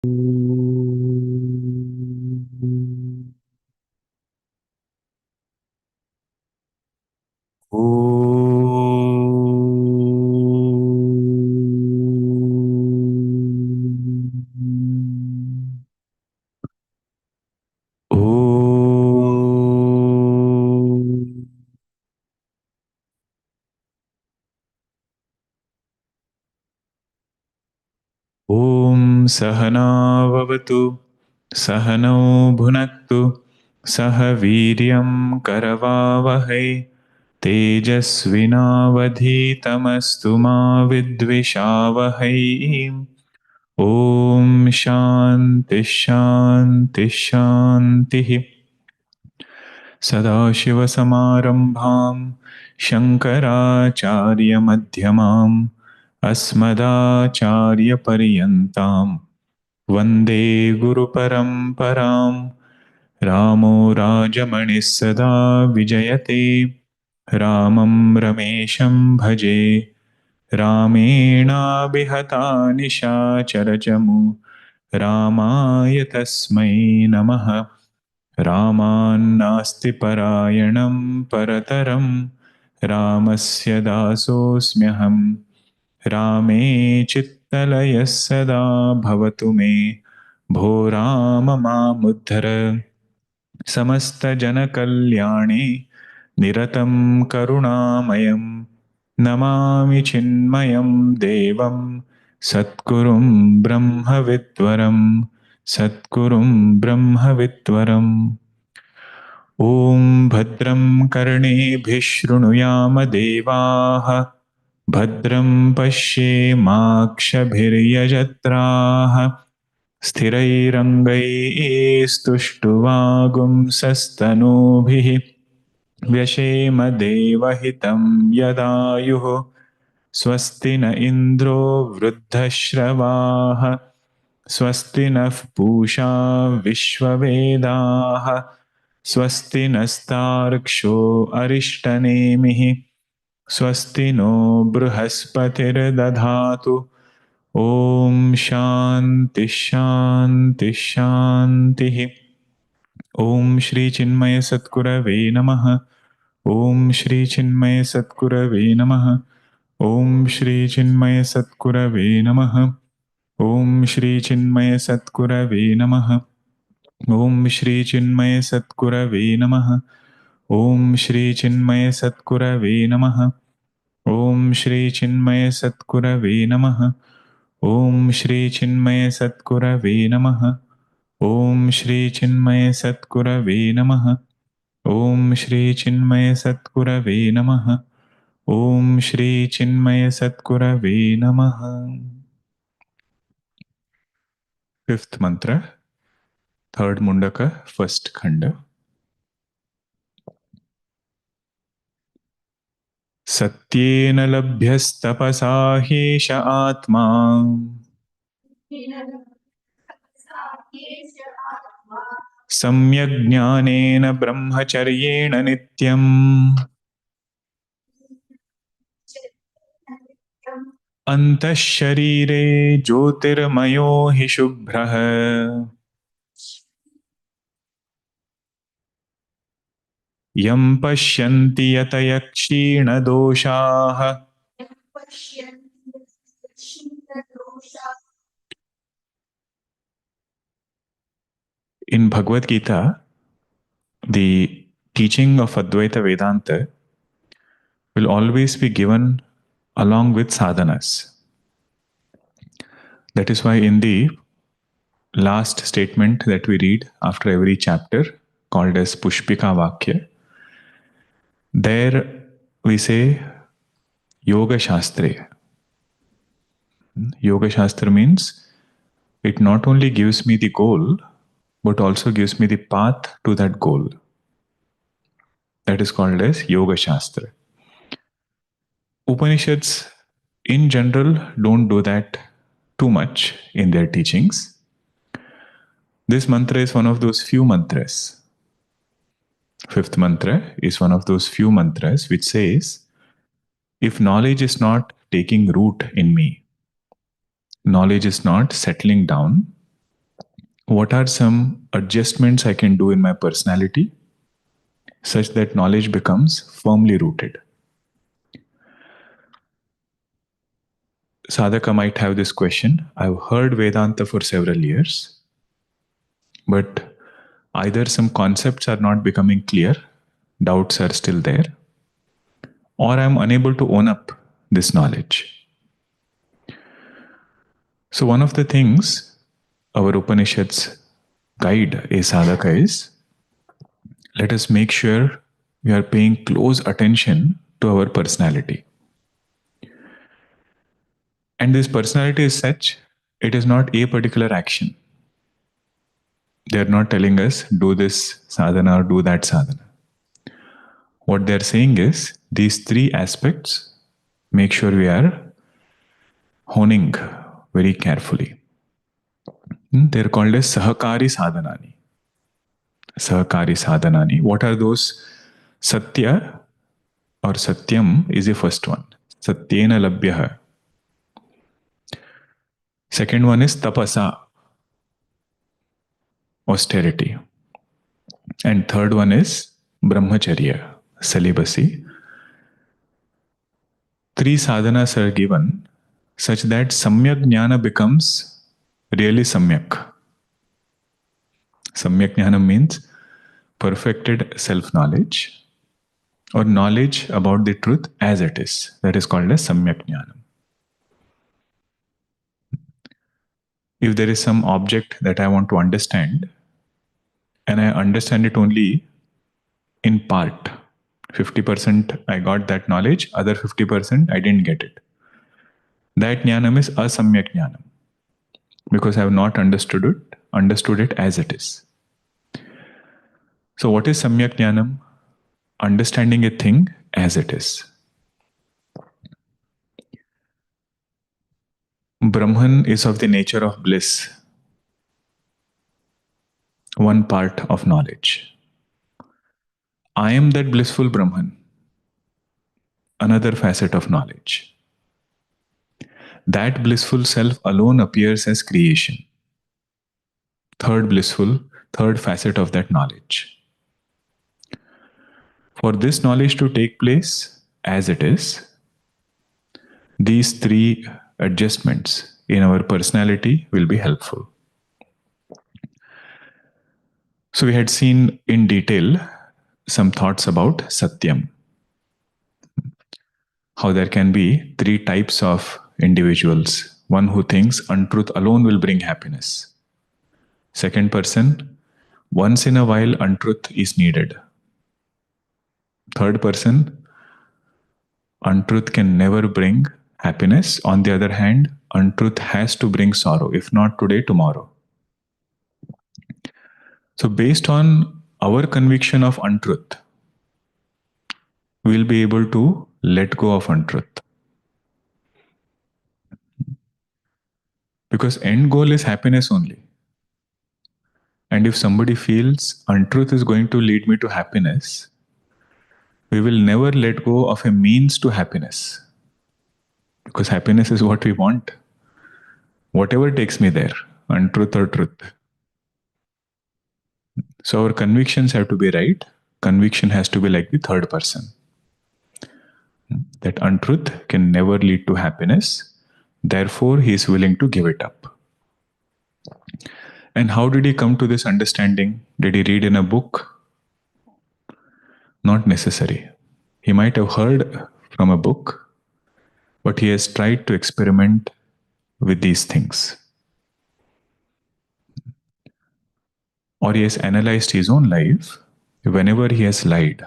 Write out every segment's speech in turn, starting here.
ॐ सहना भवतु सहनौ भुनक्तु सह वीर्यं करवावहै तेजस्विनावधीतमस्तु मा विद्विषावहै ॐ शान्ति शान्ति शान्तिः सदाशिवसमारम्भां शङ्कराचार्यमध्यमाम् अस्मदाचार्यपर्यन्तां वन्दे गुरुपरम्परां रामो राजमणिः सदा विजयते रामं रमेशं भजे रामेणाभिहता निशाचरचमु रामाय तस्मै नमः रामान्नास्ति परायणं परतरं रामस्य दासोऽस्म्यहम् रामे चित्तलयः सदा भवतु मे भो राम मामुद्धर समस्तजनकल्याणे निरतं करुणामयं नमामि चिन्मयं देवं सद्गुरुं ब्रह्मविद्वरं सद्गुरुं ब्रह्मविद्वरम् ॐ भद्रं कर्णेभिः शृणुयाम देवाः भद्रं पश्येमाक्षभिर्यजत्राः स्थिरैरङ्गैस्तुष्टुवागुंसस्तनूभिः व्यशेम देवहितं यदायुः स्वस्ति न इन्द्रो वृद्धश्रवाः स्वस्ति नः पूषा विश्ववेदाः स्वस्ति नस्तार्क्ष्यो अरिष्टनेमिः स्वस्ति नो बृहस्पतिर्दधातु ॐ शान्ति शान्ति शान्तिः ॐ श्री चिन्मय सद्गुरवे नमः ॐ श्री चिन्मय सद्गुरवे नमः ॐ श्री चिन्मय सद्गुरवे नमः ॐ श्री चिन्मय सद्गुरवे नमः ॐ श्री चिन्मय सद्गुरवे नमः ॐ श्री चिन्मय सद्गुरवे नमः ॐ श्री चिन्मय सद्गुरवे नमः ॐ श्री चिन्मय सद्गुरवे नमः ॐ श्री चिन्मय सद्गुरवे नमः ॐ श्री चिन्मय सद्गुरवे नमः ॐ श्री चिन्मय सद्गुरवे नमः फिफ्थ मंत्र थर्ड मुंडक फर्स्ट खंड सत्येन लभ्यस्तपसा ह्येष आत्मा सम्यग् ज्ञानेन ब्रह्मचर्येण नित्यम् अन्तः शरीरे ज्योतिर्मयो हि शुभ्रः यं पश्यन्ति यतयः क्षीणदोषाः In Bhagavad Gita, the teaching of Advaita Vedanta will always be given along with sadhanas. That is why in the last statement that we read after every chapter, called as Pushpika Vakya, there we say Yoga Shastra. Yoga Shastra means it not only gives me the goal, but also gives me the path to that goal. That is called as Yoga Shastra. Upanishads in general don't do that too much in their teachings. This mantra is one of those few mantras. Fifth mantra is one of those few mantras which says, if knowledge is not taking root in me, knowledge is not settling down, what are some adjustments I can do in my personality such that knowledge becomes firmly rooted? Sadhaka might have this question. I've heard Vedanta for several years, but either some concepts are not becoming clear, doubts are still there, or I'm unable to own up this knowledge. So one of the things our Upanishads guide a sadhaka is, let us make sure we are paying close attention to our personality. And this personality is such, it is not a particular action. They're not telling us, do this sadhana or do that sadhana. What they're saying is, these three aspects, make sure we are honing very carefully. They're called as sahakari sadhanani. Sahakari sadhanani. What are those? Satya or Satyam is the first one. Satyena labhyaha. Second one is tapasa, austerity. And third one is Brahmacharya, celibacy. Three sadhanas are given such that samyak jnana becomes really samyak. Samyak jnana means perfected self-knowledge or knowledge about the truth as it is. That is called as samyak jnana. If there is some object that I want to understand and I understand it only in part, 50% I got that knowledge, other 50% I didn't get it. That jnanam is asamyak jnanam because I have not understood it as it is. So what is samyak jnanam? Understanding a thing as it is. Brahman is of the nature of bliss, one part of knowledge. I am that blissful Brahman, another facet of knowledge. That blissful self alone appears as creation, third facet of that knowledge. For this knowledge to take place as it is, these three adjustments in our personality will be helpful. So we had seen in detail some thoughts about Satyam. How there can be three types of individuals. One who thinks untruth alone will bring happiness. Second person, once in a while untruth is needed. Third person, untruth can never bring happiness. On the other hand, untruth has to bring sorrow, if not today, tomorrow. So based on our conviction of untruth, we'll be able to let go of untruth. Because end goal is happiness only. And if somebody feels untruth is going to lead me to happiness, we will never let go of a means to happiness. Because happiness is what we want. Whatever takes me there, untruth or truth. So our convictions have to be right. Conviction has to be like the third person. That untruth can never lead to happiness. Therefore, he is willing to give it up. And how did he come to this understanding? Did he read in a book? Not necessary. He might have heard from a book, but he has tried to experiment with these things. Or he has analyzed his own life whenever he has lied.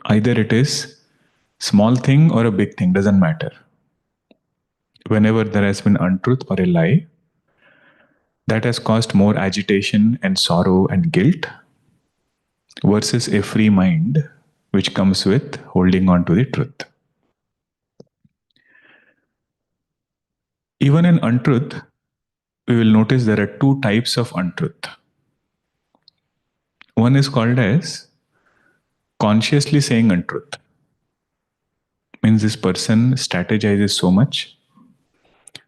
Either it is small thing or a big thing, doesn't matter. Whenever there has been untruth or a lie, that has caused more agitation and sorrow and guilt versus a free mind which comes with holding on to the truth. Even in untruth, we will notice there are two types of untruth. One is called as consciously saying untruth. Means this person strategizes so much,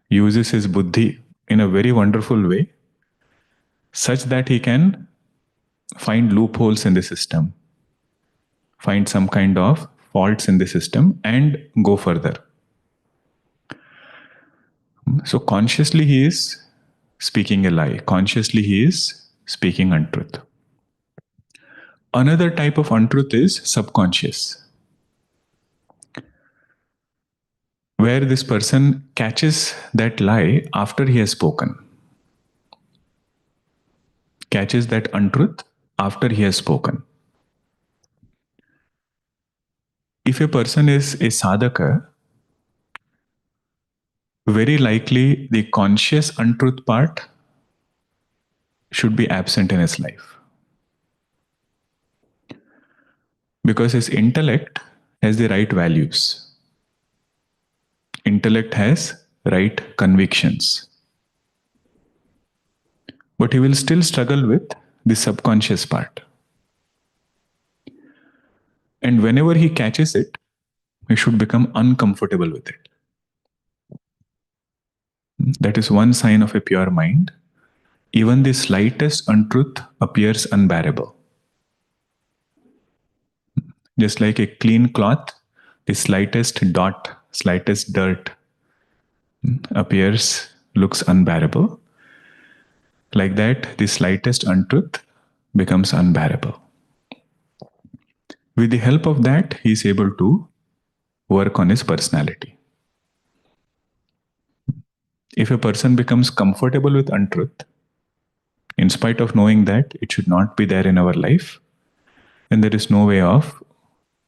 uses his buddhi in a very wonderful way, such that he can find loopholes in the system, find some kind of faults in the system, and go further. So consciously he is speaking a lie. Consciously he is speaking untruth. Another type of untruth is subconscious, where this person catches that lie after he has spoken, catches that untruth after he has spoken. If a person is a sadhaka, very likely the conscious untruth part should be absent in his life, because his intellect has the right values. Intellect has right convictions. But he will still struggle with the subconscious part. And whenever he catches it, he should become uncomfortable with it. That is one sign of a pure mind. Even the slightest untruth appears unbearable. Just like a clean cloth, the slightest dot, slightest dirt looks unbearable. Like that, the slightest untruth becomes unbearable. With the help of that, he is able to work on his personality. If a person becomes comfortable with untruth, in spite of knowing that it should not be there in our life, then there is no way of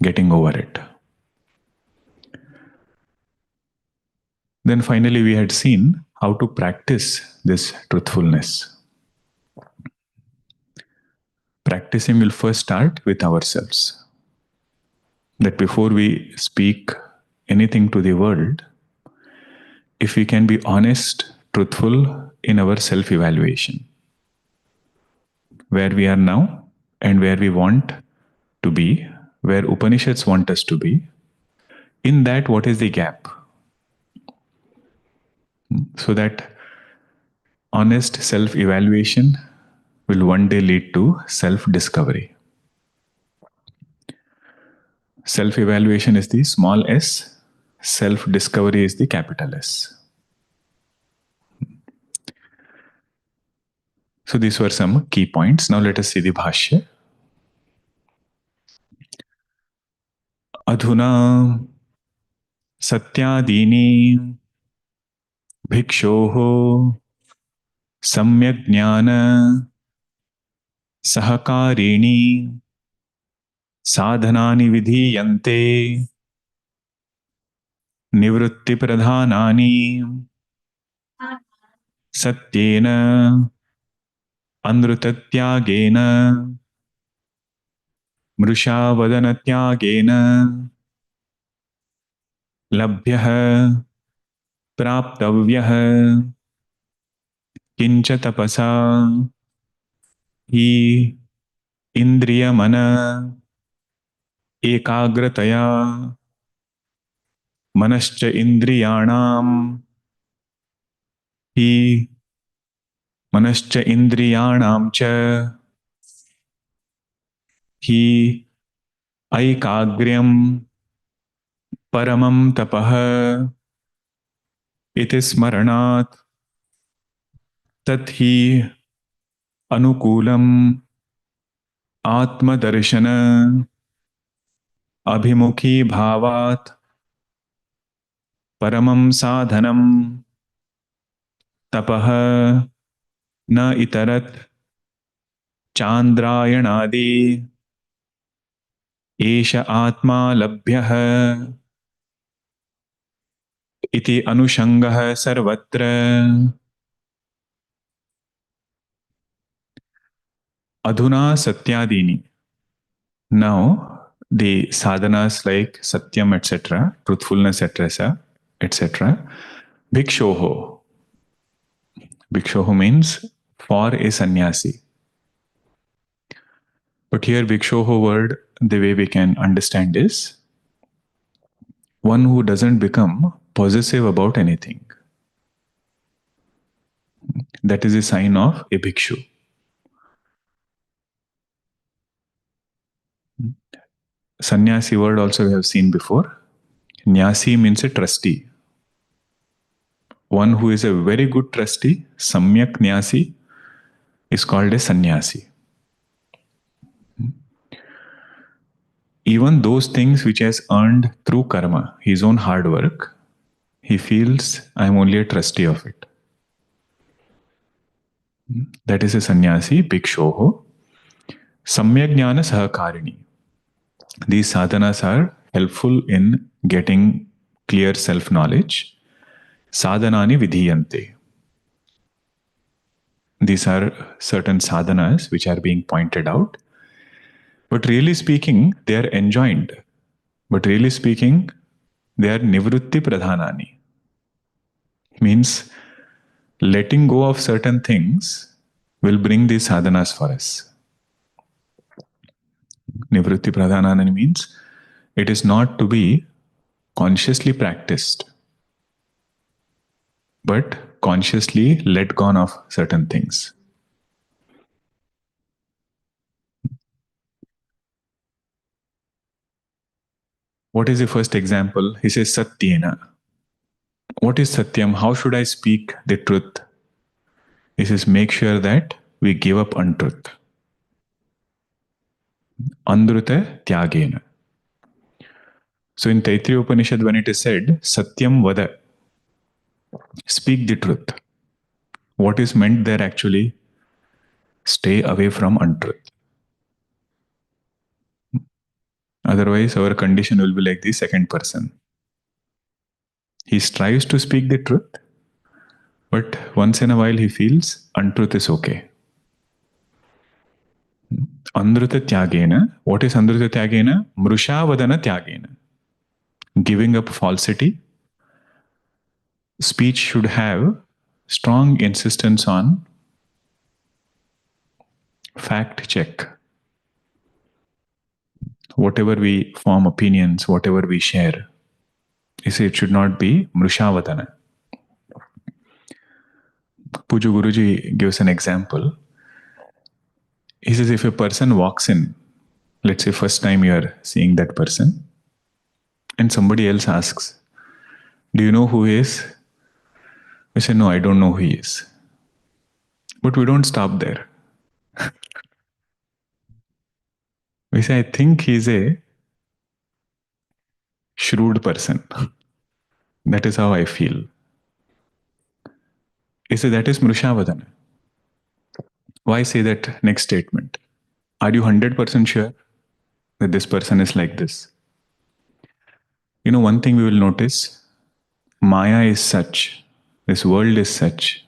getting over it. Then finally, we had seen how to practice this truthfulness. Practicing will first start with ourselves. That before we speak anything to the world, if we can be honest, truthful in our self-evaluation, where we are now and where we want to be, where Upanishads want us to be, in that what is the gap? So that honest self-evaluation will one day lead to self-discovery. Self-evaluation is the small s, self-discovery is the capital S. So these were some key points. Now let us see the Bhashya. Adhuna satyadini भिक्षोः सम्यक् ज्ञान सहकारिणी साधनानि विधीयन्ते निवृत्ति प्रधानानि सत्येन अनृतत्यागेन मृषावदनत्यागेन लभ्यः प्राप्तव्यः किंच तपसा हि इंद्रियमन एकाग्रतया मनश्च इंद्रियाणां हि मनश्च इंद्रियाणां च हि ऐकाग्र्यं परमं तपः इति स्मरणात् तत् हि अनुकूलम् आत्मदर्शन अभिमुखी भावात् परमं साधनं तपः न इतरत् चान्द्रायणादि एष आत्मा लभ्यः इति अनुषंगः सर्वत्र। अधुना सत्यादीनि. Now the sadhanas like Satyam, etc., truthfulness, etc. Bhikshoho. Bhikshoho means for a sannyasi. But here Bhikshoho word, the way we can understand is one who doesn't become possessive about anything. That is a sign of a bhikshu. Sannyasi word also we have seen before. Nyasi means a trustee. One who is a very good trustee, samyak nyasi, is called a sannyasi. Even those things which he has earned through karma, his own hard work, he feels, I am only a trustee of it. That is a sannyasi, bhikshoho. Samyak jnana sahakarini. These sadhanas are helpful in getting clear self-knowledge. Sadhanani vidhiyante. These are certain sadhanas which are being pointed out. But really speaking, they are enjoined. But really speaking, they are nivrutti pradhanani. Means letting go of certain things will bring these sadhanas for us. Nivrutti pradhanani means it is not to be consciously practiced, but consciously let go of certain things. What is the first example? He says Satyena. What is Satyam? How should I speak the truth? He says make sure that we give up untruth. Andruta tyagena. So in Taittiriya Upanishad, when it is said, Satyam vada, speak the truth. What is meant there actually? Stay away from untruth. Otherwise, our condition will be like the second person. He strives to speak the truth, but once in a while he feels untruth is okay. Andruta tyagena. What is andruta tyagena? Mrushavadana tyagena. Giving up falsity. Speech should have strong insistence on fact check. Whatever we form opinions, whatever we share, you see, it should not be mrushavadana. Puju Guruji gives an example. He says, if a person walks in, let's say first time you are seeing that person, and somebody else asks, do you know who he is? We say, no, I don't know who he is. But we don't stop there. We say, I think he's a shrewd person. That is how I feel. He said, that is mrushavadana. Why say that next statement? Are you 100% sure that this person is like this? You know, one thing we will notice, Maya is such, this world is such,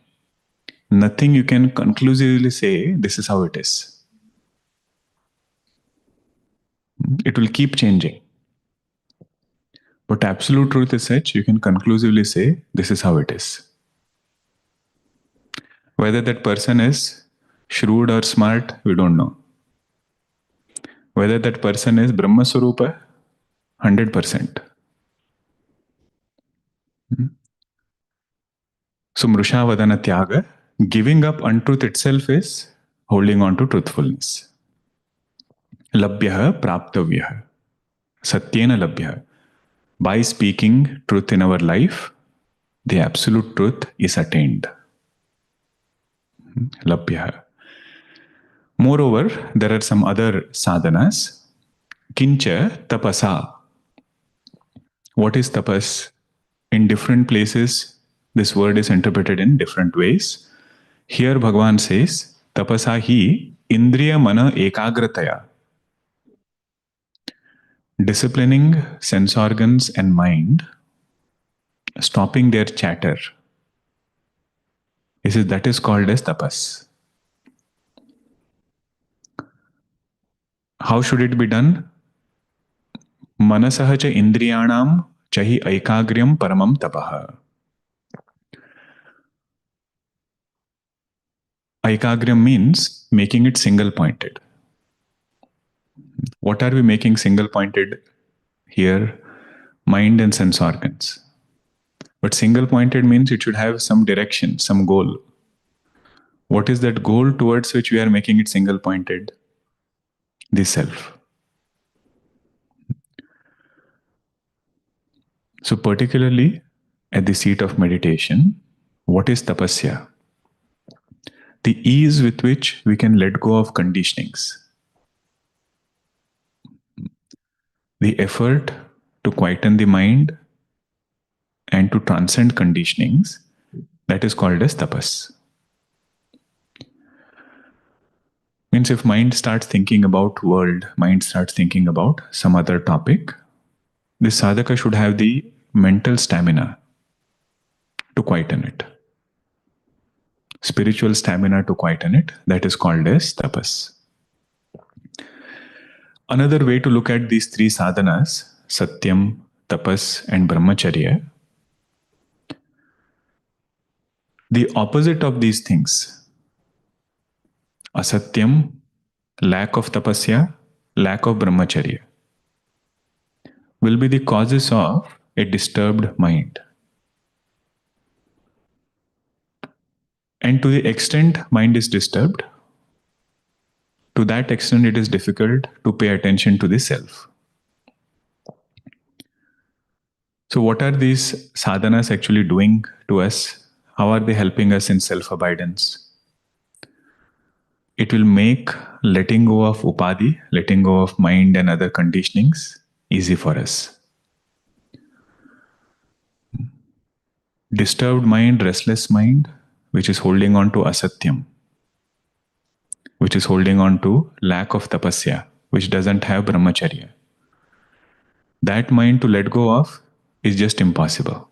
nothing you can conclusively say, this is how it is. It will keep changing. But absolute truth is such, you can conclusively say, this is how it is. Whether that person is shrewd or smart, we don't know. Whether that person is Brahma Swarupa, 100%. So Mrushavadana Tyaga, giving up untruth itself is holding on to truthfulness. Labhyah praptavyah. Satyena labhyah. By speaking truth in our life, the absolute truth is attained. Labhyah. Moreover, there are some other sadhanas. Kincha tapasa. What is tapas? In different places, this word is interpreted in different ways. Here Bhagavan says, tapasa hi indriya mana ekagrataya. Disciplining sense organs and mind, stopping their chatter. He says that is called as tapas. How should it be done? Manasah cha indriyanam chahi aikagryam paramam tapah. Aikagram means making it single-pointed. What are we making single-pointed here? Mind and sense organs. But single-pointed means it should have some direction, some goal. What is that goal towards which we are making it single-pointed? The self. So particularly at the seat of meditation, what is tapasya? The ease with which we can let go of conditionings, the effort to quieten the mind and to transcend conditionings, that is called as tapas. Means if mind starts thinking about world, mind starts thinking about some other topic, this sadhaka should have the mental stamina to quieten it. Spiritual stamina to quieten it, that is called as tapas. Another way to look at these three sadhanas, Satyam, Tapas, and Brahmacharya, the opposite of these things, asatyam, lack of tapasya, lack of brahmacharya, will be the causes of a disturbed mind. And to the extent mind is disturbed, to that extent it is difficult to pay attention to the self. So what are these sadhanas actually doing to us? How are they helping us in self-abidance? It will make letting go of upadhi, letting go of mind and other conditionings easy for us. Disturbed mind, restless mind, which is holding on to asatyam, which is holding on to lack of tapasya, which doesn't have brahmacharya. That mind to let go of is just impossible.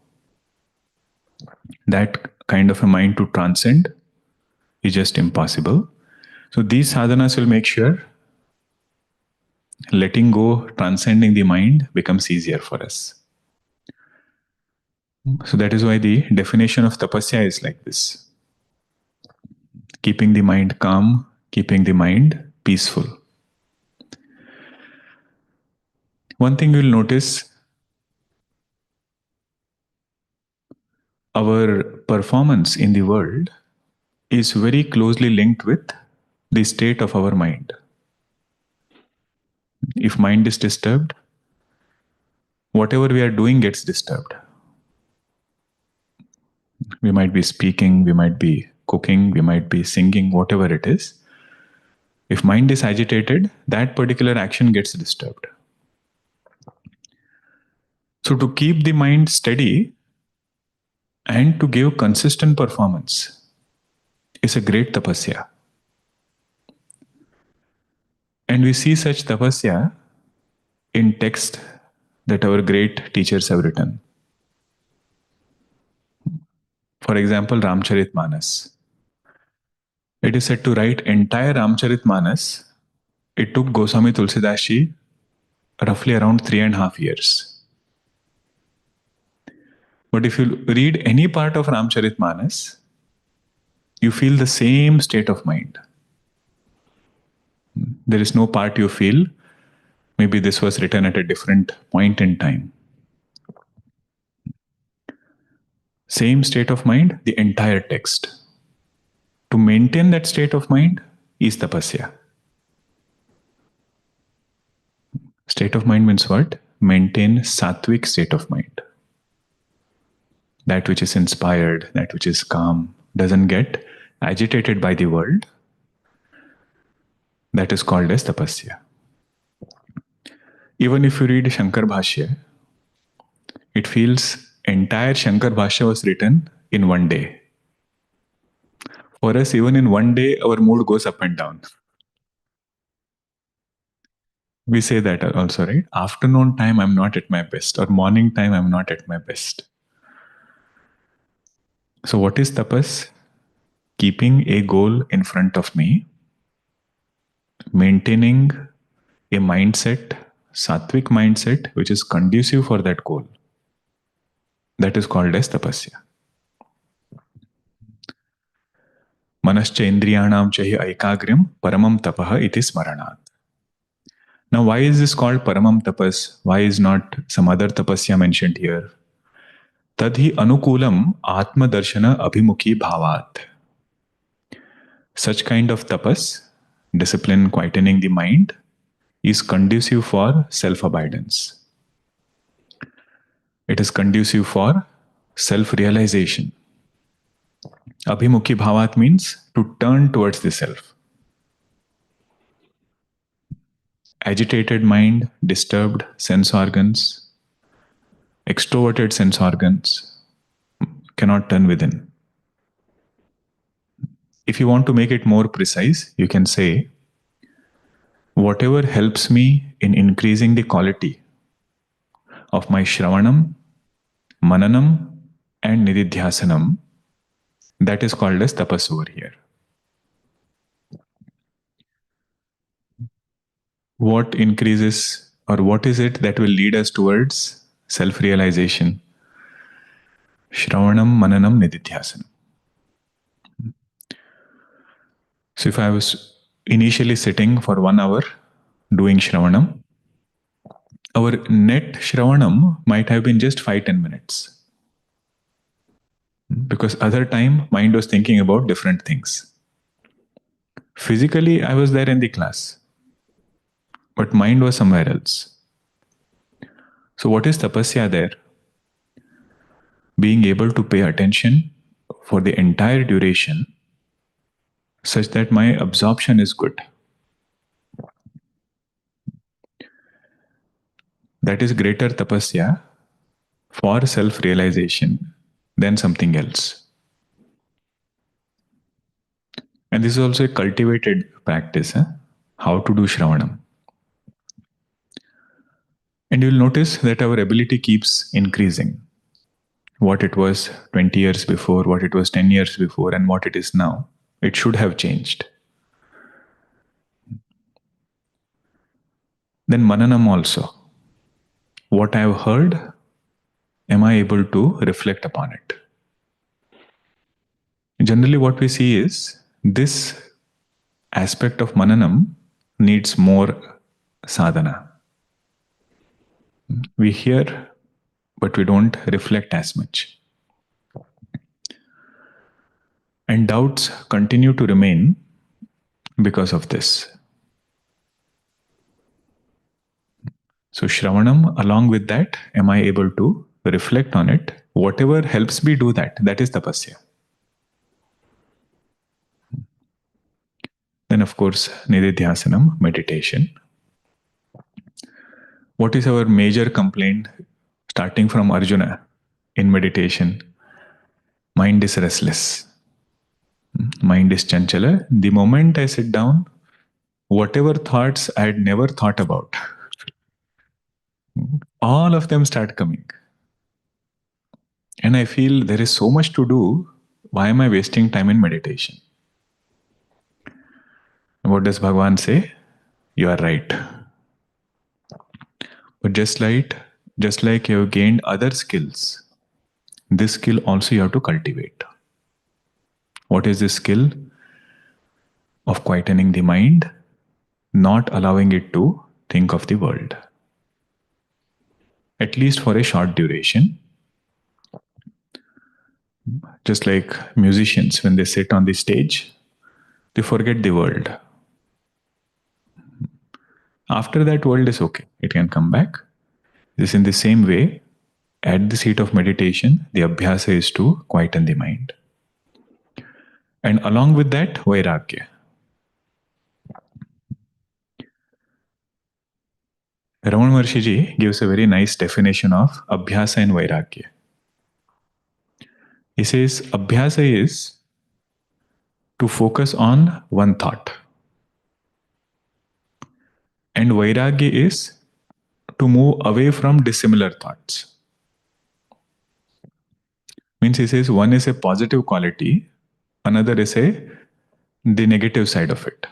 That kind of a mind to transcend is just impossible. So these sadhanas will make sure letting go, transcending the mind becomes easier for us. So that is why the definition of tapasya is like this. Keeping the mind calm, keeping the mind peaceful. One thing you'll notice, our performance in the world is very closely linked with the state of our mind. If mind is disturbed, whatever we are doing gets disturbed. We might be speaking, we might be cooking, we might be singing, whatever it is. If mind is agitated, that particular action gets disturbed. So to keep the mind steady and to give consistent performance is a great tapasya. And we see such tapasya in text that our great teachers have written. For example, Ramcharitmanas. It is said to write entire Ramcharitmanas. It took Goswami Tulsidas Ji roughly around 3.5 years. But if you read any part of Ramcharitmanas, you feel the same state of mind. There is no part you feel, maybe this was written at a different point in time. Same state of mind, the entire text. To maintain that state of mind is tapasya. State of mind means what? Maintain sattvic state of mind. That which is inspired, that which is calm, doesn't get agitated by the world. That is called as tapasya. Even if you read Shankar Bhashya, it feels entire Shankar Bhashya was written in one day. For us, even in one day, our mood goes up and down. We say that also, right? Afternoon time, I'm not at my best, or morning time, I'm not at my best. So what is tapas? Keeping a goal in front of me, maintaining a mindset, sattvic mindset, which is conducive for that goal. That is called as tapasya. Manascha indriyanam chahi aikagrim paramam tapah iti smaranat. Now, why is this called paramam tapas? Why is not some other tapasya mentioned here? Tadhi anukulam atma darshana abhimukhi bhavat. Such kind of tapas, discipline, quietening the mind, is conducive for self-abidance. It is conducive for self-realization. Abhimukhi bhavat means to turn towards the self. Agitated mind, disturbed sense organs, extroverted sense organs cannot turn within. If you want to make it more precise, you can say, whatever helps me in increasing the quality of my Shravanam, Mananam, and Nididhyasanam, that is called as tapas over here. What increases, or what is it that will lead us towards self-realization? Shravanam, Mananam, Nididhyasanam. So if I was initially sitting for 1 hour doing Shravanam, our net Shravanam might have been just 5-10 minutes. Because other time, mind was thinking about different things. Physically, I was there in the class, but mind was somewhere else. So what is tapasya there? Being able to pay attention for the entire duration such that my absorption is good. That is greater tapasya for self-realization than something else. And this is also a cultivated practice, how to do Shravanam. And you'll notice that our ability keeps increasing. What it was 20 years before, what it was 10 years before, and what it is now, it should have changed. Then Mananam also. What I have heard, am I able to reflect upon it? Generally, what we see is this aspect of Mananam needs more sadhana. We hear, but we don't reflect as much. And doubts continue to remain because of this. So Shravanam, along with that, am I able to reflect on it? Whatever helps me do that, that is tapasya. Then of course, Nididhyasanam, meditation. What is our major complaint starting from Arjuna in meditation? Mind is restless. Mind is chanchala. The moment I sit down, whatever thoughts I had never thought about, all of them start coming. And I feel there is so much to do. Why am I wasting time in meditation? What does Bhagavan say? You are right. But just like you have gained other skills, this skill also you have to cultivate. What is this skill? Of quietening the mind, not allowing it to think of the world. At least for a short duration. Just like musicians, when they sit on the stage, they forget the world. After that, world is okay. It can come back. This in the same way, at the seat of meditation, the abhyasa is to quieten the mind. And along with that, vairagya. Ramana Maharshi ji gives a very nice definition of abhyasa and vairagya. He says, abhyasa is to focus on one thought. And vairagya is to move away from dissimilar thoughts. Means he says one is a positive quality, another is the negative side of it.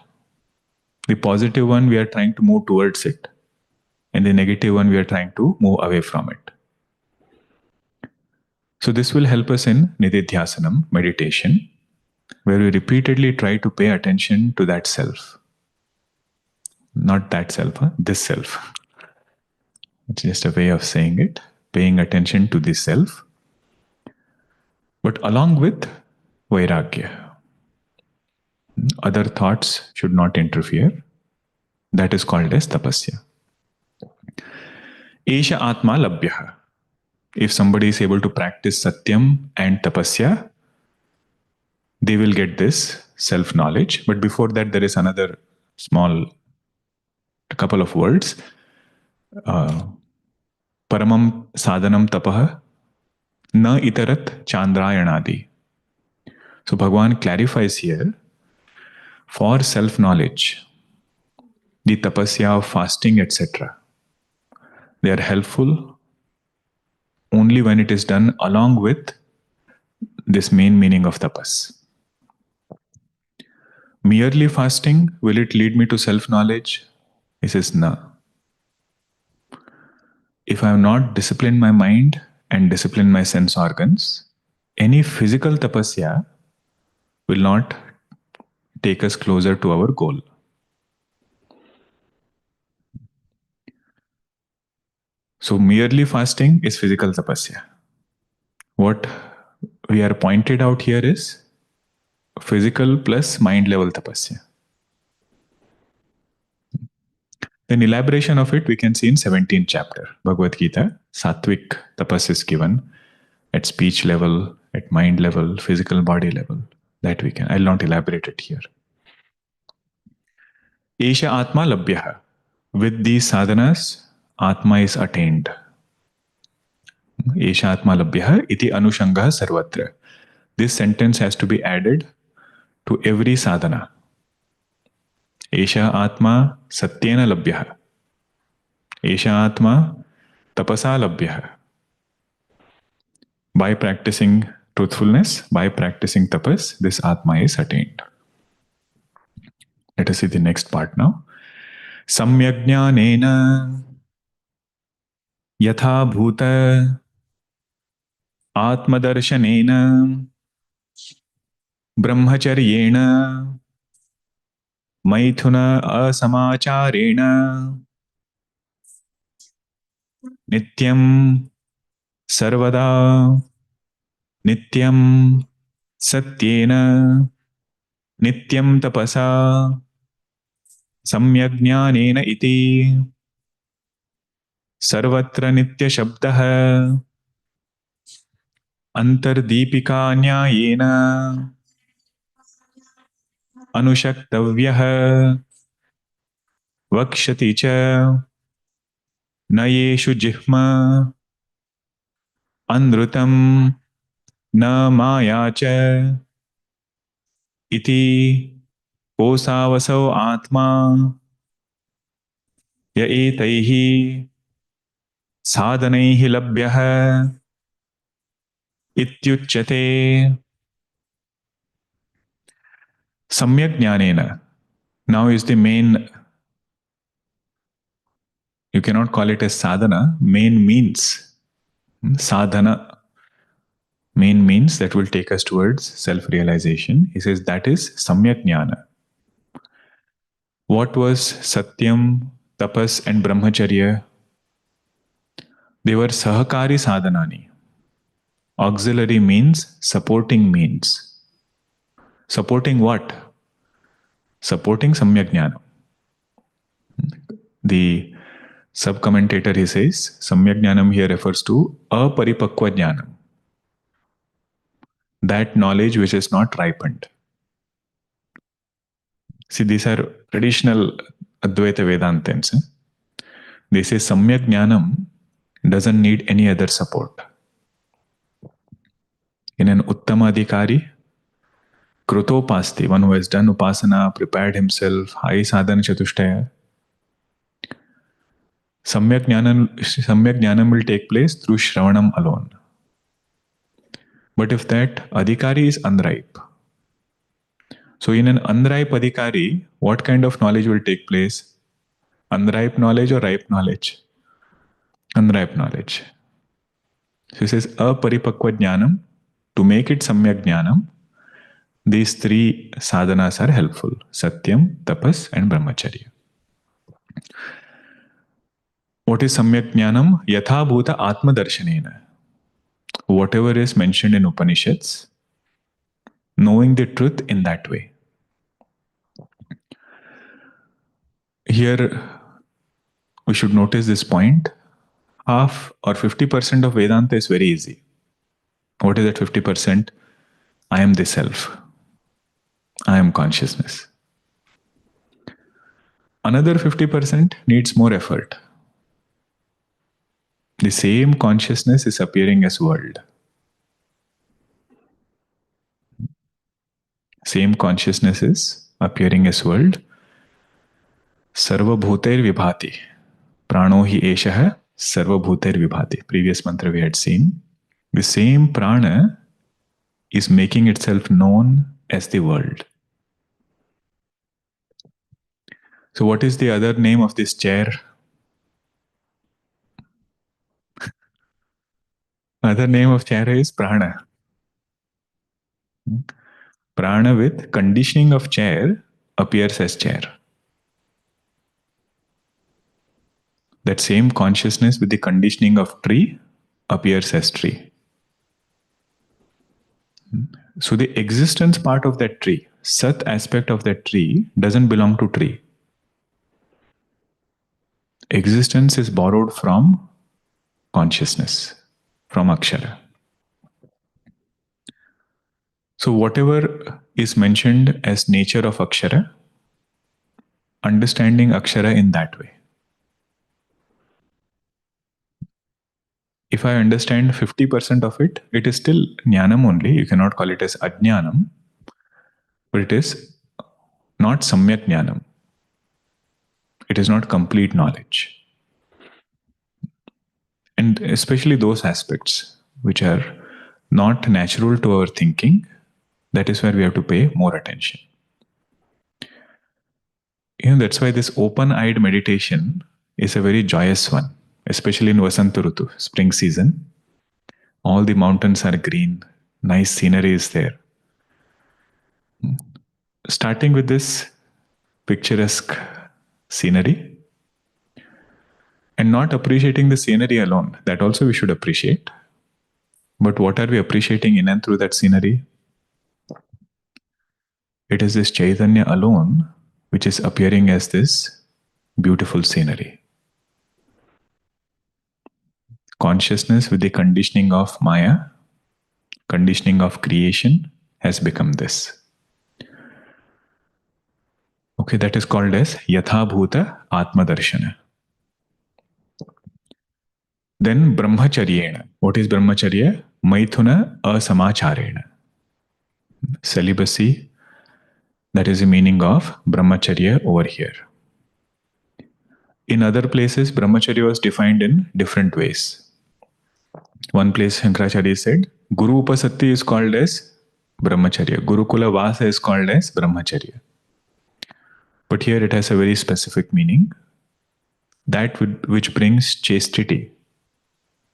The positive one we are trying to move towards it, and the negative one we are trying to move away from it. So this will help us in Nididhyasanam, meditation, where we repeatedly try to pay attention to that self. Not that self, this self. It's just a way of saying it, paying attention to this self. But along with vairagya, other thoughts should not interfere. That is called as tapasya. Esha atma labhyaha. If somebody is able to practice Satyam and Tapasya, they will get this self-knowledge. But before that, there is another small, a couple of words. Paramam sadhanam tapah na itarat chandrayanadi. So Bhagavan clarifies here, for self-knowledge, the tapasya of fasting, etc., they are helpful only when it is done along with this main meaning of tapas. Merely fasting, will it lead me to self-knowledge? He says, no. If I have not disciplined my mind and disciplined my sense organs, any physical tapasya will not take us closer to our goal. So merely fasting is physical tapasya. What we are pointed out here is physical plus mind level tapasya. Then elaboration of it we can see in 17th chapter. Bhagavad Gita, Sattvic tapas is given at speech level, at mind level, physical body level. That we can. I'll not elaborate it here. Esha Atma Labhyaha. With these sadhanas, Atma is attained. Esha Atma Labhyaha iti Anushangah Sarvatra. This sentence has to be added to every sadhana. Esha Atma Satyena Labhyaha. Esha Atma Tapasa Labhyaha. By practicing truthfulness, by practicing tapas, this Atma is attained. Let us see the next part now. Samyajnanena yatha bhuta atmadarshanena brahmacharyena maithuna asamacharena nityam sarvada nityam satyena nityam tapasa samyajnanena iti sarvatra nitya shabdah antardipika nyayena अनुशक्तव्यः वक्ष्यति च नयेषु जिह्मा अनृतं न माया च इति कोसावसौ आत्मा य एतैः साधनैः लभ्यः इत्युच्यते. Samyak jnanena now is the main. You cannot call it as sadhana. Main means sadhana. Main means that will take us towards self-realization. He says that is samyak jnana. What was Satyam, Tapas and Brahmacharya? They were sahakari sadhanani. Auxiliary means supporting means. Supporting what? Supporting samyak jnana. The sub-commentator he says, samyak jnanam here refers to aparipakva jnanam. That knowledge which is not ripened. See, these are traditional Advaita Vedantins. They say samyak jnanam doesn't need any other support. In an uttama adhikari, krutopasti, one who has done upasana, prepared himself, high sadhana chatushtaya, samyak jnanam will take place through shravanam alone. But if that adhikari is unripe, so in an unripe adhikari, what kind of knowledge will take place? Unripe knowledge or ripe knowledge? Unripe knowledge. So he says, aparipakva jnanam, to make it samyak jnanam, these three sadhanas are helpful. Satyam, tapas and brahmacharya. What is samyak jnanam? Yatha bhuta atma darshanena. Whatever is mentioned in Upanishads, knowing the truth in that way. Here, we should notice this point. half or 50% of Vedanta is very easy. What is that 50%? I am the self. I am consciousness. Another 50% needs more effort. The same consciousness is appearing as world. Same consciousness is appearing as world. Sarvabhuter vibhati. Prano hi eshah sarvabhuter vibhati. Previous mantra we had seen. The same prana is making itself known as the world. So what is the other name of this chair? Other name of chair is prana. Prana with conditioning of chair appears as chair. That same consciousness with the conditioning of tree appears as tree. So the existence part of that tree, Sat aspect of that tree, doesn't belong to tree. Existence is borrowed from consciousness, from Akshara. So whatever is mentioned as nature of Akshara, understanding Akshara in that way. If I understand 50% of it, it is still Jnanam only. You cannot call it as Ajnanam, but it is not Samyak Jnanam. It is not complete knowledge. And especially those aspects which are not natural to our thinking, that is where we have to pay more attention. That's why this open-eyed meditation is a very joyous one, especially in Vasanta Rutu, spring season. All the mountains are green, nice scenery is there. Starting with this picturesque scenery and not appreciating the scenery alone, that also we should appreciate. But what are we appreciating in and through that scenery? It is this Chaitanya alone which is appearing as this beautiful scenery. Consciousness with the conditioning of Maya, conditioning of creation, has become this. Okay, that is called as Yatha Bhuta Atma Darshana. Then Brahmacharyena. What is Brahmacharya? Maithuna Asamacharena. Celibacy. That is the meaning of Brahmacharya over here. In other places, Brahmacharya was defined in different ways. One place, Shankaracharya said, Guru Upasatti is called as Brahmacharya. Gurukula Vasa is called as Brahmacharya. But here it has a very specific meaning. That which brings chastity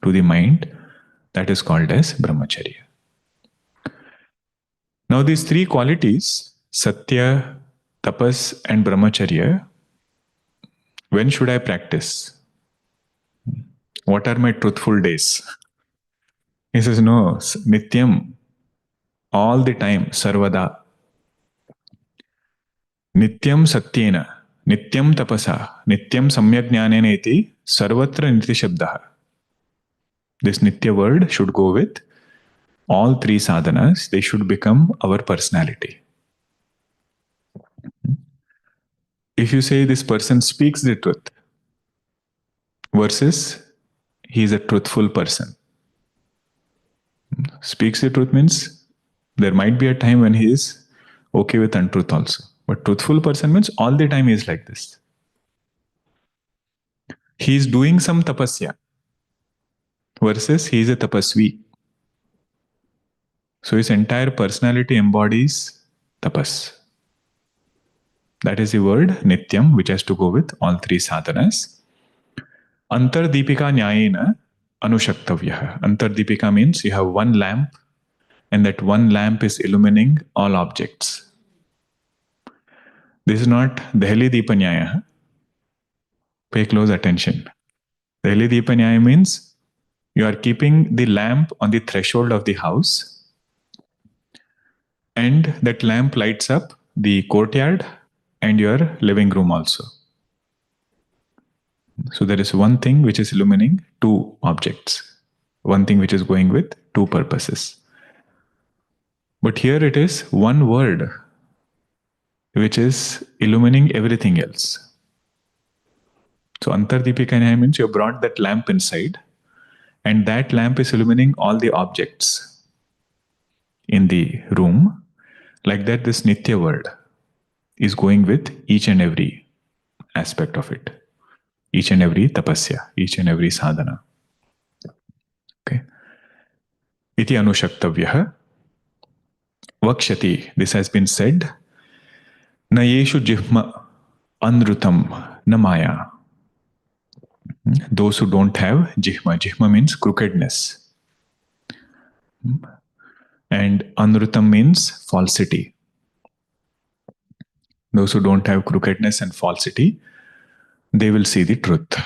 to the mind, that is called as Brahmacharya. Now these three qualities, Satya, Tapas and Brahmacharya, when should I practice? What are my truthful days? He says, no, Nityam, all the time, Sarvada. Nityam Satyena, Nityam Tapasa, Nityam Samyajnanena iti, Sarvatra Niti Shabdaha. This Nitya word should go with all three sadhanas. They should become our personality. If you say this person speaks the truth versus he is a truthful person. Speaks the truth means there might be a time when he is okay with untruth also. But truthful person means all the time he is like this. He is doing some tapasya versus he is a tapasvi. So his entire personality embodies tapas. That is the word nityam, which has to go with all three sadhanas. Antardipika nyayena anushaktavyah. Antardipika means you have one lamp and that one lamp is illumining all objects. This is not Dehli Deepa Nyaya. Pay close attention. Dehli Deepa Nyaya means you are keeping the lamp on the threshold of the house and that lamp lights up the courtyard and your living room also. So there is one thing which is illumining two objects, one thing which is going with two purposes. But here it is one word which is illumining everything else. So Antardipikanya means you brought that lamp inside, and that lamp is illumining all the objects in the room. Like that, this Nitya word is going with each and every aspect of it, each and every tapasya, each and every sadhana. Okay. Iti anushaktavyaha vakshati. This has been said. Na yeshu jihma anrutam na maya. Those who don't have jihma. Jihma means crookedness. And anrutam means falsity. Those who don't have crookedness and falsity, they will see the truth.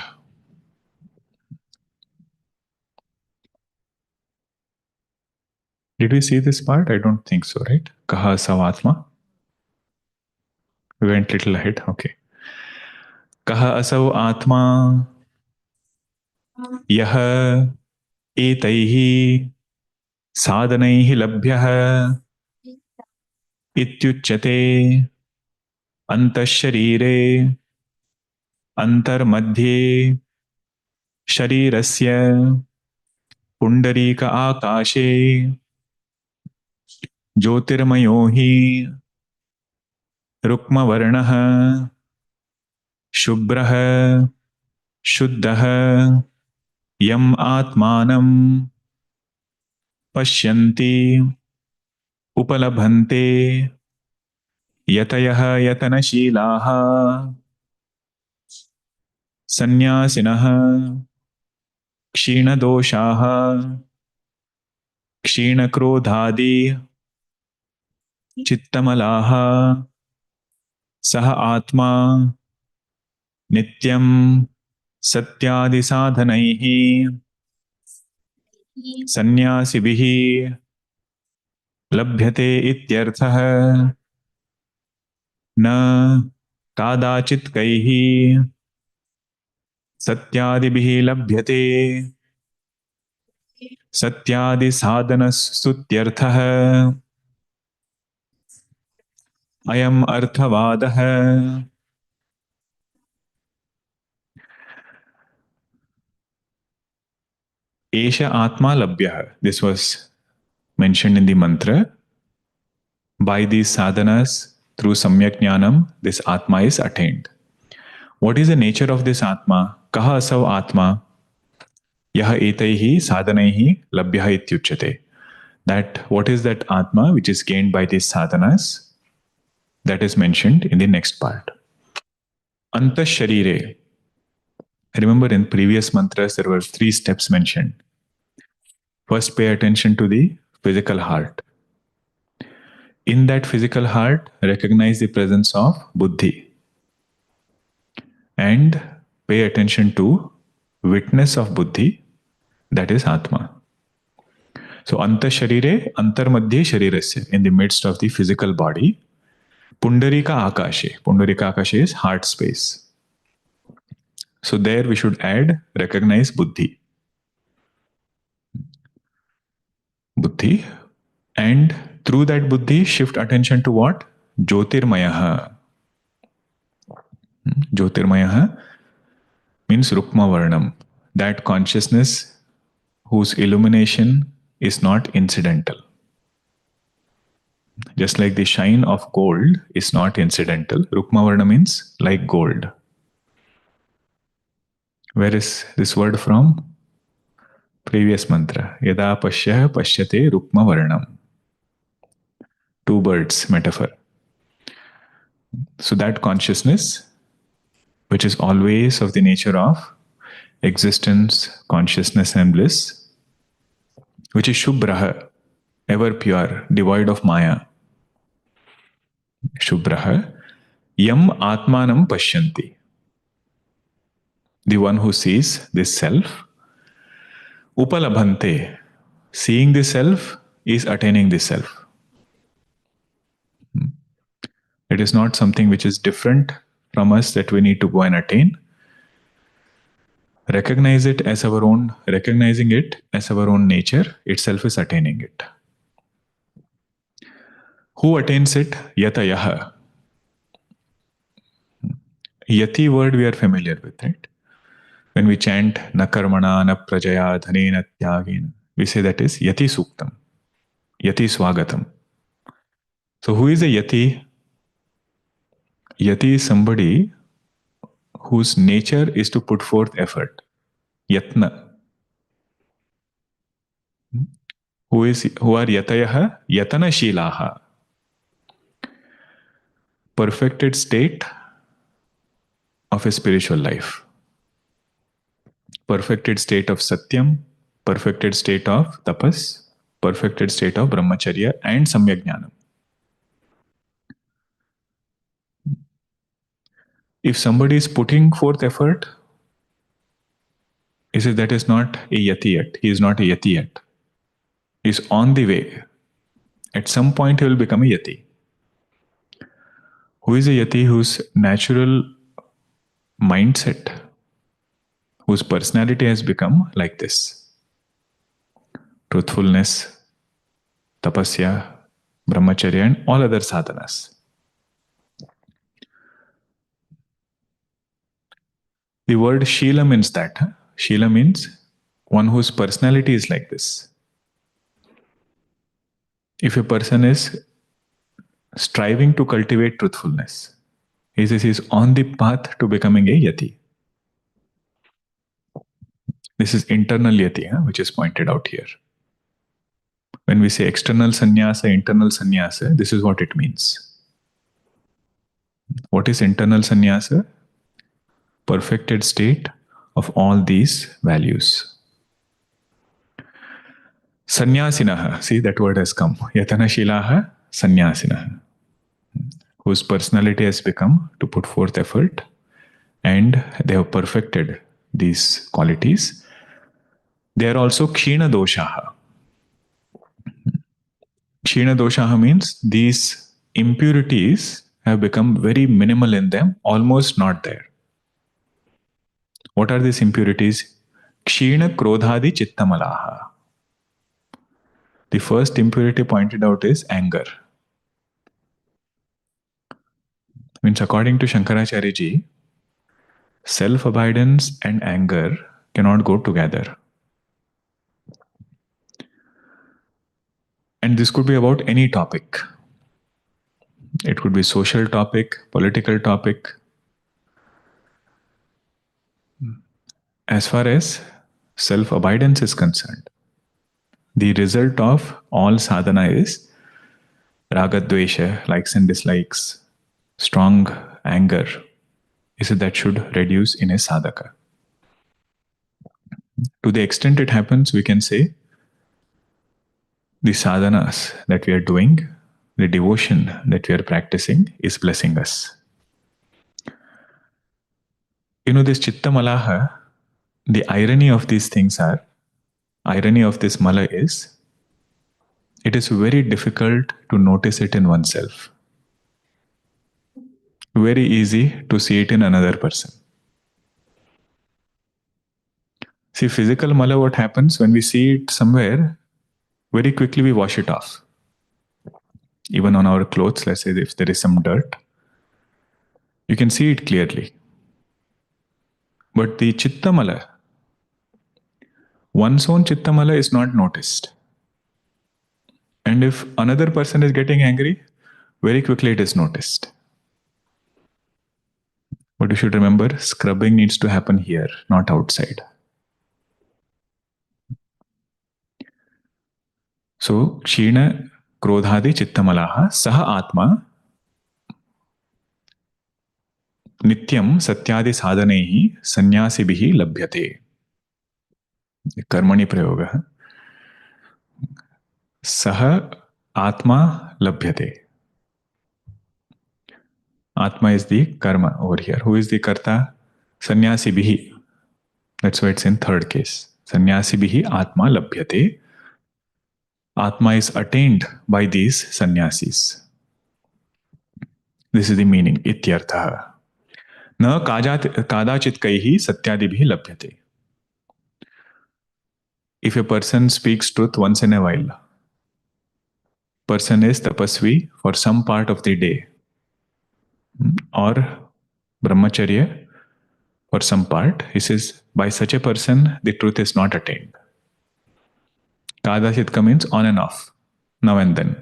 Did we see this part? I don't think so, right? Kaha savatma. We went a little ahead. Okay. Kaha asau atma yah etaihi sadhanaihi labhyah ityuchyate antasharire antarmadhye sharirasya pundarika akashe ज्योतिर्मयो हि रुक्मवर्णः शुभ्रः शुद्धः यम् आत्मानं पश्यन्ति उपलभन्ते यतयः यतनशीलाः सन्यासिनः क्षीणदोषाः क्षीणक्रोधादि चित्तमलाः सह आत्मा नित्यं सत्यादिसाधनैः सन्यासिभिः लभ्यते इत्यर्थः न कादाचित् कैः सत्यादिभिः लभ्यते सत्यादिसाधनस्तुत्यर्थः अयम् अर्थवादः Esha Atma Labhyah. This was mentioned in the mantra. By these sadhanas, through Samyak Jnanam, this Atma is attained. What is the nature of this Atma? Kaha asav Atma? Yaha etaihi sadhanaihi labhyah ityuchyate. That what is that Atma which is gained by these sadhanas? That is mentioned in the next part. Anta Sharire. Remember in previous mantras there were 3 steps mentioned. First, pay attention to the physical heart. In that physical heart, recognize the presence of buddhi. And pay attention to witness of buddhi, that is Atma. So, anta sharire, antar madhye sharirasya, in the midst of the physical body. Pundarika akashe. Pundarika akashe is heart space. So, there we should add, recognize buddhi. Buddhi. And through that buddhi, shift attention to what? Jyotirmayaha. Jyotirmayaha means Rukma Varnam. That consciousness whose illumination is not incidental. Just like the shine of gold is not incidental, Rukma Varna means like gold. Where is this word from? Previous mantra. Yada Pashyah Pashyate Rukma Varnam. 2 birds metaphor. So that consciousness, which is always of the nature of existence, consciousness and bliss, which is Shubhraha, ever pure, devoid of Maya. Shubhraha, Yam Atmanam Pashyanti. The one who sees this self, Upalabhante, seeing the self is attaining the self. It is not something which is different from us that we need to go and attain. Recognize it as our own, recognizing it as our own nature itself is attaining it. Who attains it? Yatayaha. Yati word we are familiar with, right? When we chant na karmana, na prajaya, dhanena, tyagena, we say that is Yati Suktam, Yati Swagatam. So who is a Yati? Yati is somebody whose nature is to put forth effort. Yatna. Who are Yatayaha? Yatana Shilaha. Perfected state of a spiritual life. Perfected state of Satyam, perfected state of Tapas, perfected state of Brahmacharya and Samyajnanam. If somebody is putting forth effort, he says that is not a Yati yet. He is not a Yati yet. He is on the way. At some point he will become a Yati. Who is a Yati? Whose natural mindset, whose personality has become like this. Truthfulness, Tapasya, Brahmacharya and all other sadhanas. The word Shila means that. Shila means one whose personality is like this. If a person is striving to cultivate truthfulness, he says he is on the path to becoming a Yati. This is internal Yati, which is pointed out here. When we say external sanyasa, internal sanyasa, this is what it means. What is internal sanyasa? Perfected state of all these values. Sanyasinaha, see that word has come. Yatanashilaha, sanyasinaha, whose personality has become to put forth effort and they have perfected these qualities. They are also kshina doshaha. Kshina doshaha means these impurities have become very minimal in them, almost not there. What are these impurities? Kshina krodhadi chittamalaha. The first impurity pointed out is anger. Means according to Shankaracharya ji, self-abidance and anger cannot go together. And this could be about any topic. It could be social topic, political topic. As far as self-abidance is concerned, the result of all sadhana is ragadvesha, likes and dislikes, strong anger, is that should reduce in a sadhaka. To the extent it happens, we can say the sadhanas that we are doing, the devotion that we are practicing is blessing us. This chitta malaha, the irony of these things are, irony of this mala is, it is very difficult to notice it in oneself. Very easy to see it in another person. See, physical mala, what happens when we see it somewhere, very quickly we wash it off. Even on our clothes, let's say if there is some dirt, you can see it clearly. But the chitta mala, one's own chitta mala is not noticed. And if another person is getting angry, very quickly it is noticed. But you should remember, scrubbing needs to happen here, not outside. So, kshina krodhadi chittamalaha saha atma nityam satyadi sadhanaihi sanyasibihi labhyate. Karmani prayoga. Saha atma labhyate. Atma is the karma over here. Who is the karta? Sanyasibihi. That's why it's in third case. Sanyasibihi atma labhyate. Atma is attained by these sannyasis. This is the meaning. Ityartha. Na kadachit kaihi satyadibhi labhyate. if a person speaks truth once in a while, person is tapasvi for some part of the day, or brahmacharya for some part, he says, by such a person, the truth is not attained. Kadashitka means on and off, now and then.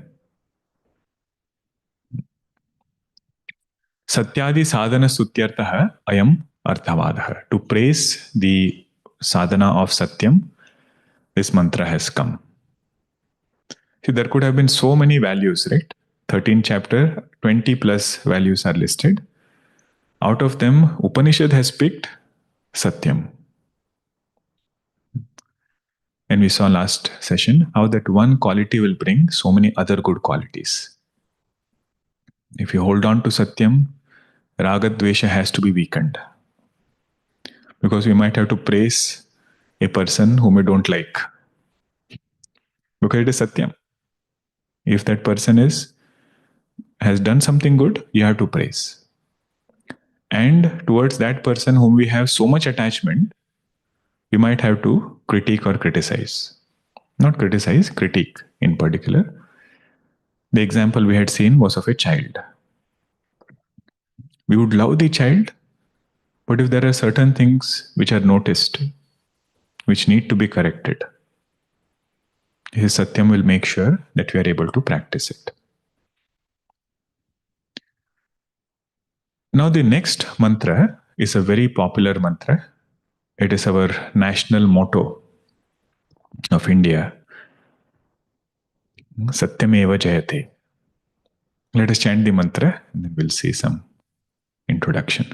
Satyadi sadhana sutyartah ayam arthavadah. To praise the sadhana of Satyam, this mantra has come. See, there could have been so many values, right? 13 chapter, 20 plus values are listed. Out of them, Upanishad has picked Satyam. And we saw last session how that one quality will bring so many other good qualities. If you hold on to Satyam, Ragadvesha has to be weakened. Because we might have to praise a person whom we don't like. Because it is Satyam. If that person has done something good, you have to praise. And towards that person whom we have so much attachment, we might have to critique or criticize. Not criticize, critique in particular. The example we had seen was of a child. We would love the child, but if there are certain things which are noticed, which need to be corrected, his Satyam will make sure that we are able to practice it. Now the next mantra is a very popular mantra. It is our national motto of India. Satyameva Jayate. Let us chant the mantra and then we'll see some introduction.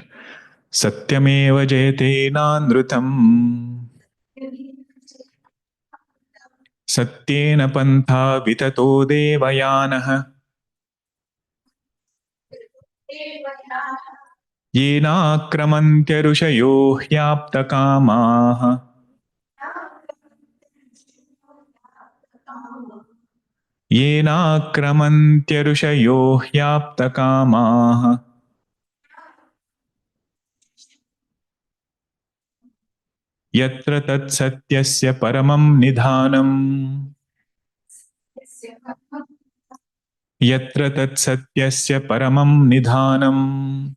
Satyameva Jayate Nandrutam. Satyena Pantha Vitato Devayanah. Yenakramanty ऋषयो ह्याप्तकामाः. येनाक्रमन्त्य ऋषयो ह्याप्तकामाः. यत्र तत्सत्यस्य परमं निधानम्. यत्र तत्सत्यस्य परमं निधानम्.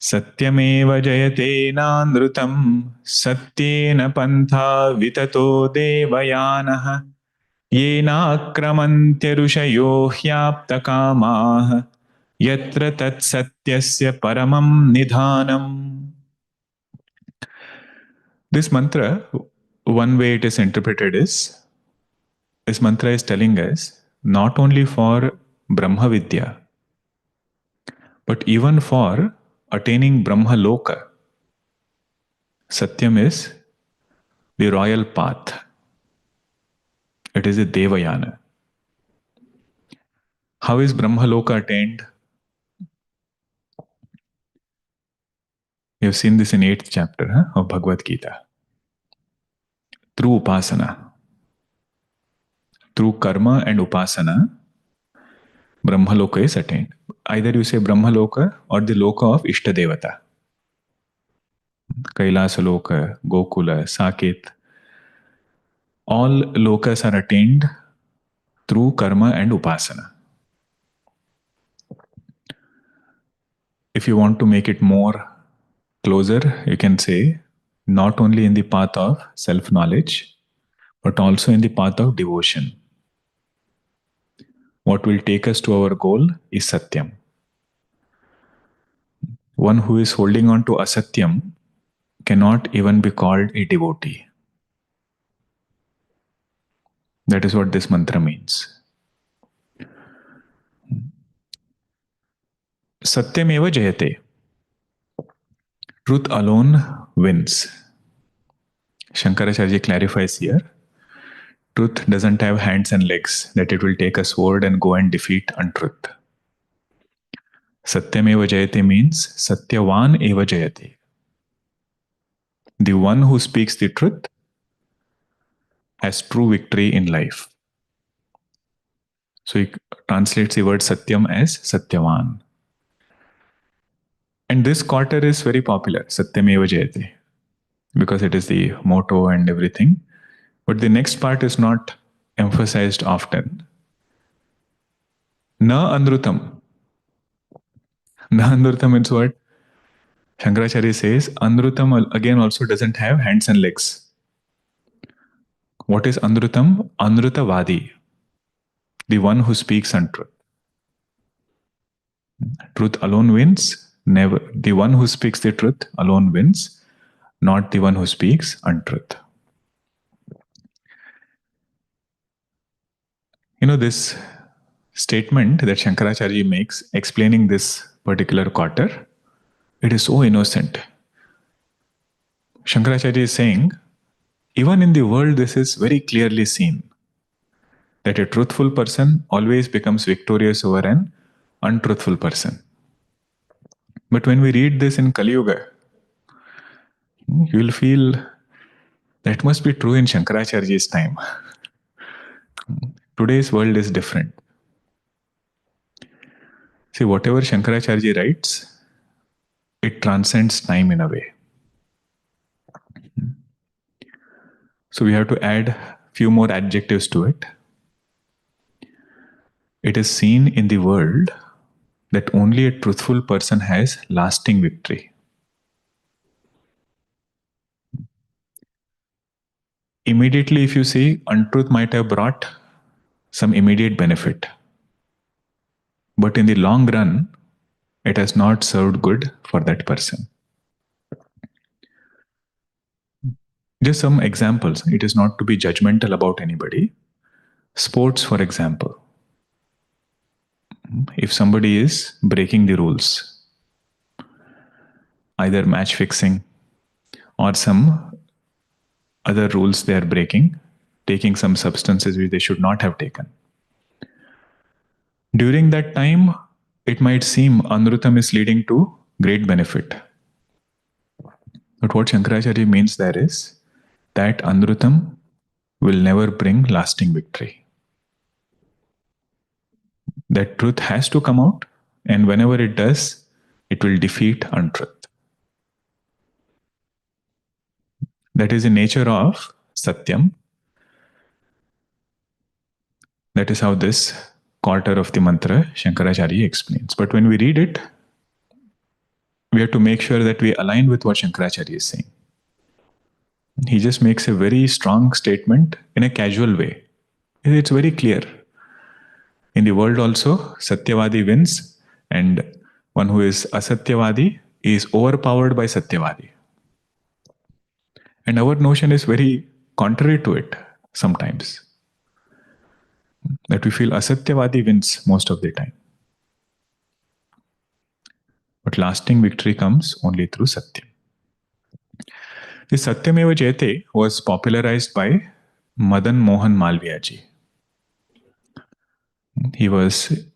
सत्यमेव जयते नानृतं. सत्येन पन्था विततो देवयानः. येनाक्रमन्त्य ऋषयो ह्याप्तकामाः. यत्र तत्सत्यस्य परमं निधानम्. This mantra, one way it is interpreted is, this mantra is telling us not only for Brahma Vidya, but even for attaining Brahma Loka, Satyam is the royal path. It is a Devayana. How is Brahma Loka attained? We have seen this in 8th chapter of Bhagavad Gita. Through Upasana. Through karma and Upasana, Brahma Loka is attained. Either you say Brahma Loka or the Loka of Ishtadevata. Kailasa Loka, Gokula, Saket. All lokas are attained through karma and Upasana. If you want to make it more closer, you can say not only in the path of self-knowledge, but also in the path of devotion. What will take us to our goal is Satyam. One who is holding on to Asatyam cannot even be called a devotee. That is what this mantra means. Satyameva Jayate. Truth alone wins. Shankaracharya clarifies here. Truth doesn't have hands and legs that it will take a sword and go and defeat untruth. Satyameva Jayate means Satyavan Eva Jayate. The one who speaks the truth has true victory in life. So he translates the word Satyam as Satyavan. And this quarter is very popular, Satyameva Jayate. because it is the motto and everything. But the next part is not emphasized often. Na anrutam. Na anrutam means what? Shankaracharya says Anrutam again also doesn't have hands and legs. What is Anrutam? Anrutavadi, the one who speaks untruth. Truth alone wins. Never. The one who speaks the truth alone wins, not the one who speaks untruth. This statement that Shankaracharya makes explaining this particular quarter, it is so innocent. Shankaracharya is saying, even in the world, this is very clearly seen that a truthful person always becomes victorious over an untruthful person. But when we read this in Kali Yuga, you will feel that must be true in Shankaracharya's time. Today's world is different. See, whatever Shankaracharya writes, it transcends time in a way. So we have to add few more adjectives to it. It is seen in the world that only a truthful person has lasting victory. Immediately, if you see, untruth might have brought some immediate benefit. But in the long run, it has not served good for that person. Just some examples. It is not to be judgmental about anybody. Sports, for example. If somebody is breaking the rules, either match fixing or some other rules they are breaking, taking some substances which they should not have taken. During that time, it might seem Anrutam is leading to great benefit. But what Shankaracharya means there is that Anrutam will never bring lasting victory. That truth has to come out, and whenever it does, it will defeat untruth. That is the nature of Satyam. That is how this quarter of the mantra Shankaracharya explains. But when we read it, we have to make sure that we align with what Shankaracharya is saying. He just makes a very strong statement in a casual way. It's very clear. In the world also, Satyavadi wins, and one who is Asatyavadi is overpowered by Satyavadi. And our notion is very contrary to it sometimes. That we feel Asatyavadi wins most of the time. But lasting victory comes only through Satyam. This Satyameva Jayate was popularized by Madan Mohan Malviya ji. He was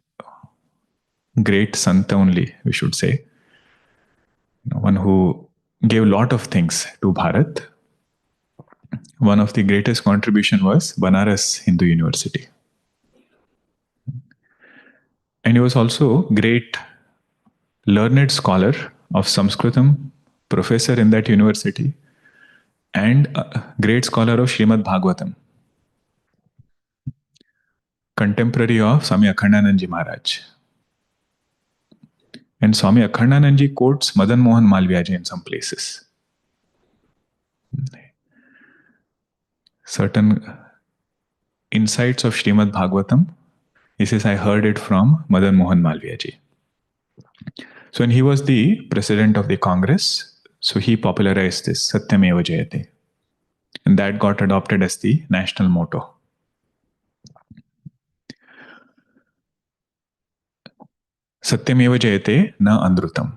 great Sant only, we should say. One who gave a lot of things to Bharat. One of the greatest contribution was Banaras Hindu University. And he was also great learned scholar of Sanskritam, professor in that university, and a great scholar of Srimad Bhagavatam, contemporary of Swami Akhandanandji Maharaj. And Swami Akhandanandji quotes Madan Mohan Malviya ji in some places. Certain insights of Srimad Bhagavatam, he says, I heard it from Madan Mohan Malviya ji. So when he was the president of the Congress, so he popularized this Satyameva Jayate. And that got adopted as the national motto. Satyameva Jayate na andrutam.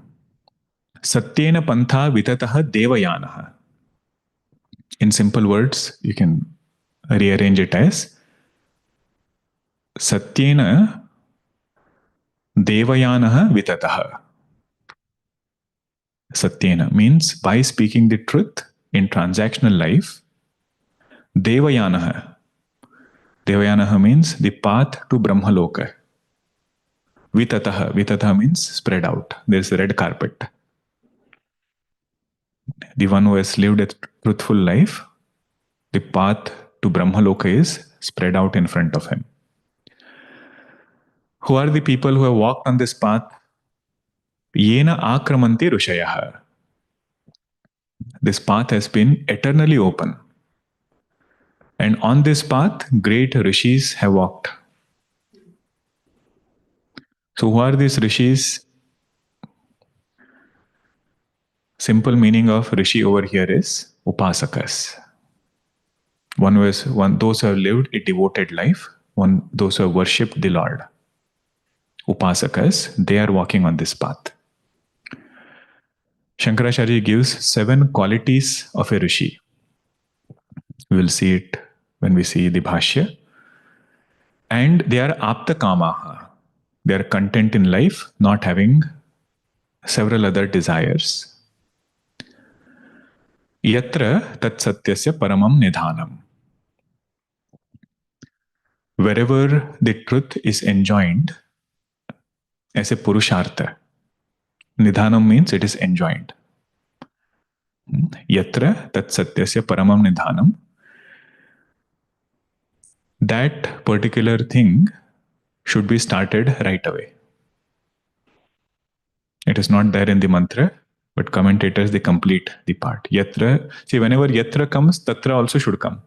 Satyena pantha vitataha devayanaha. In simple words, you can rearrange it as Satyena devayanaha vitataha. Satyena means by speaking the truth in transactional life, devayanaha. Devayanaha means the path to Brahmaloka. Vitataha. Vitataha means spread out. There's a red carpet. the one who has lived a truthful life, the path to Brahmaloka is spread out in front of him. Who are the people who have walked on this path? Yena akramanti rushayah. This path has been eternally open. And on this path, great rishis have walked. So who are these rishis? Simple meaning of rishi over here is upasakas. Those who have lived a devoted life, those who have worshipped the Lord. Upasakas, they are walking on this path. Shankaracharya gives 7 qualities of a rishi. We will see it when we see the Bhashya. And they are apta kamaha. They are content in life, not having several other desires. Yatra tat satyasya paramam nidhanam. Wherever the truth is enjoined as a purushartha, nidhanam means it is enjoined. Yatra tat satyasya paramam nidhanam. That particular thing should be started right away. It is not there in the mantra, but commentators, they complete the part. Yatra, see, whenever yatra comes, tatra also should come.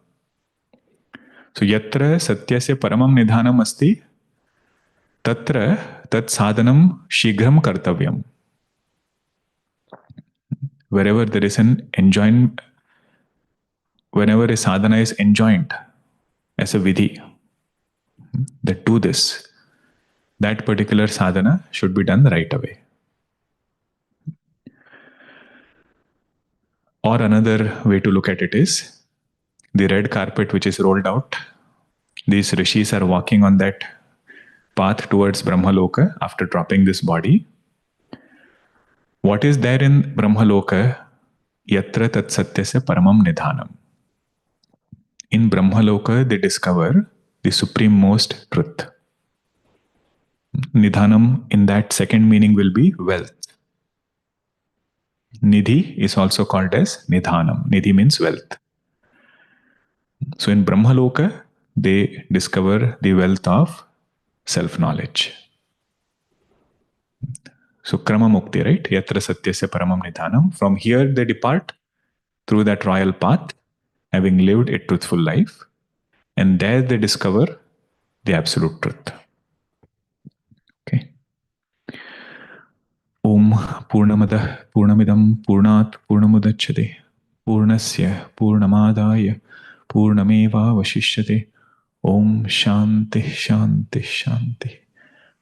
So yatra satyasya paramam nidhanam asti, tatra tat sadhanam shighram kartavyam. Wherever there is an enjoined, whenever a sadhana is enjoined as a vidhi, that do this, that particular sadhana should be done right away. Or another way to look at it is the red carpet which is rolled out. These rishis are walking on that path towards Brahmaloka after dropping this body. What is there in Brahmaloka? Yatra tat satyasya paramam nidhanam. In Brahmaloka, they discover the supreme most truth. Nidhanam in that second meaning will be wealth. Nidhi is also called as nidhanam. Nidhi means wealth. So in Brahmaloka, they discover the wealth of self-knowledge. So krama mukti, right? Yatra satyasya paramam nidhanam. From here they depart through that royal path, having lived a truthful life, and there they discover the absolute truth. Okay. Om Purnamada Purnamidam Purnat Purnamudachyate Purnasya Purnamadaya Purnameva Vashishyate. Om Shanti Shanti Shanti.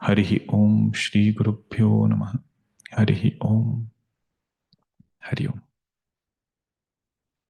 Harihi Om Shri Gurubhyo Namaha. Harihi Om. Hari Om.